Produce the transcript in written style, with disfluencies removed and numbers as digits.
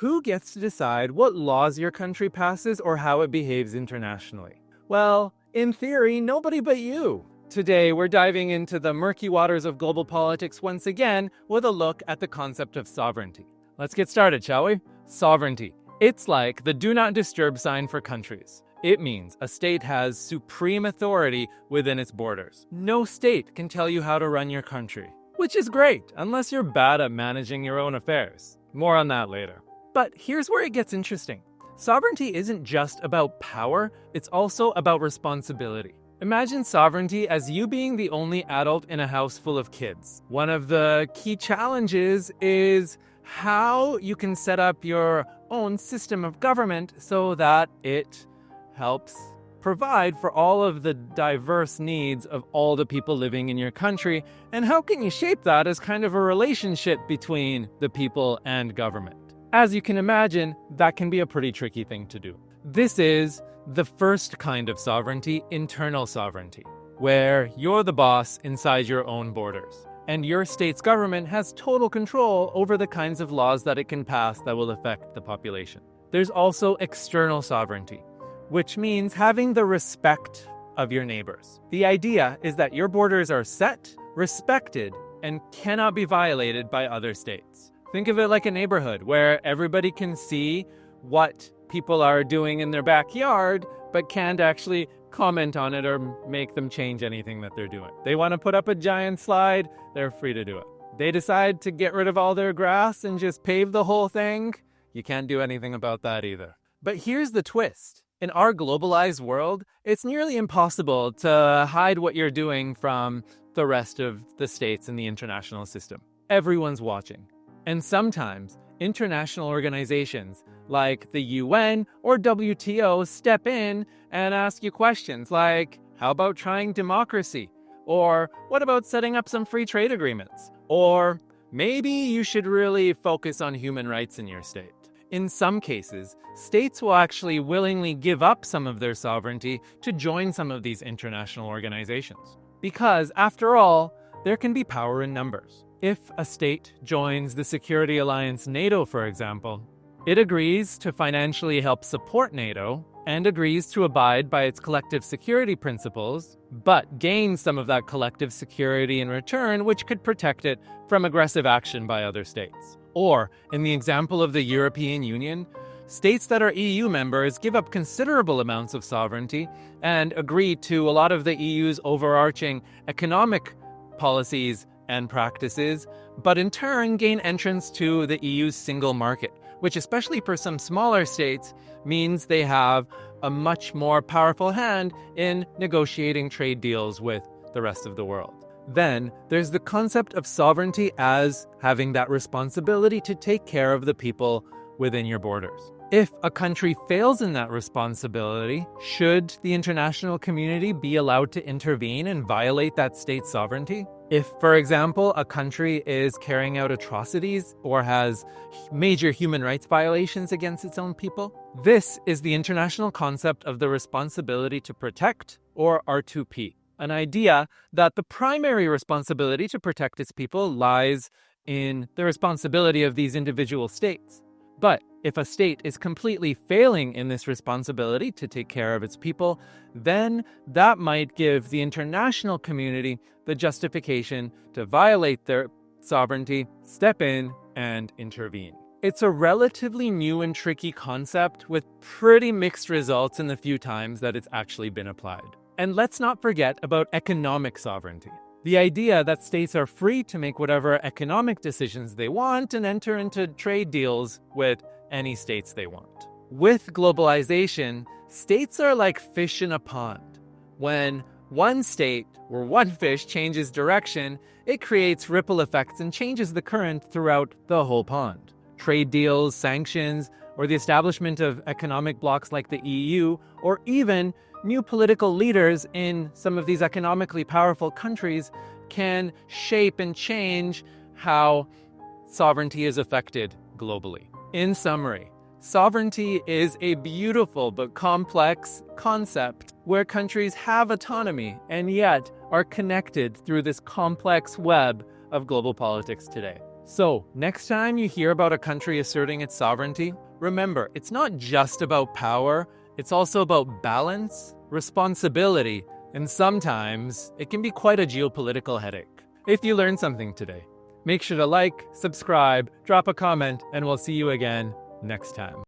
Who gets to decide what laws your country passes or how it behaves internationally? Well, in theory, nobody but you. Today, we're diving into the murky waters of global politics once again with a look at the concept of sovereignty. Let's get started, shall we? Sovereignty. It's like the do not disturb sign for countries. It means a state has supreme authority within its borders. No state can tell you how to run your country, which is great, unless you're bad at managing your own affairs. More on that later. But here's where it gets interesting. Sovereignty isn't just about power, it's also about responsibility. Imagine sovereignty as you being the only adult in a house full of kids. One of the key challenges is how you can set up your own system of government so that it helps provide for all of the diverse needs of all the people living in your country, and how can you shape that as kind of a relationship between the people and government? As you can imagine, that can be a pretty tricky thing to do. This is the first kind of sovereignty, internal sovereignty, where you're the boss inside your own borders, and your state's government has total control over the kinds of laws that it can pass that will affect the population. There's also external sovereignty, which means having the respect of your neighbors. The idea is that your borders are set, respected, and cannot be violated by other states. Think of it like a neighborhood where everybody can see what people are doing in their backyard, but can't actually comment on it or make them change anything that they're doing. They want to put up a giant slide, they're free to do it. They decide to get rid of all their grass and just pave the whole thing, you can't do anything about that either. But here's the twist. In our globalized world, it's nearly impossible to hide what you're doing from the rest of the states in the international system. Everyone's watching. And sometimes, international organizations like the UN or WTO step in and ask you questions like, how about trying democracy? Or what about setting up some free trade agreements? Or maybe you should really focus on human rights in your state. In some cases, states will actually willingly give up some of their sovereignty to join some of these international organizations. Because, after all, there can be power in numbers. If a state joins the security alliance NATO, for example, it agrees to financially help support NATO and agrees to abide by its collective security principles, but gains some of that collective security in return, which could protect it from aggressive action by other states. Or, in the example of the European Union, states that are EU members give up considerable amounts of sovereignty and agree to a lot of the EU's overarching economic policies and practices, but in turn gain entrance to the EU's single market, which especially for some smaller states means they have a much more powerful hand in negotiating trade deals with the rest of the world. Then there's the concept of sovereignty as having that responsibility to take care of the people within your borders. If a country fails in that responsibility, should the international community be allowed to intervene and violate that state's sovereignty? If, for example, a country is carrying out atrocities or has major human rights violations against its own people, this is the international concept of the responsibility to protect, or R2P, an idea that the primary responsibility to protect its people lies in the responsibility of these individual states. But if a state is completely failing in this responsibility to take care of its people, then that might give the international community the justification to violate their sovereignty, step in, and intervene. It's a relatively new and tricky concept with pretty mixed results in the few times that it's actually been applied. And let's not forget about economic sovereignty. The idea that states are free to make whatever economic decisions they want and enter into trade deals with any states they want. With globalization, states are like fish in a pond. When one state or one fish changes direction, it creates ripple effects and changes the current throughout the whole pond. Trade deals, sanctions, or the establishment of economic blocs like the EU, or even new political leaders in some of these economically powerful countries can shape and change how sovereignty is affected globally. In summary, sovereignty is a beautiful but complex concept where countries have autonomy and yet are connected through this complex web of global politics today. So, next time you hear about a country asserting its sovereignty, remember, it's not just about power, it's also about balance, responsibility, and sometimes it can be quite a geopolitical headache. If you learned something today, make sure to like, subscribe, drop a comment, and we'll see you again next time.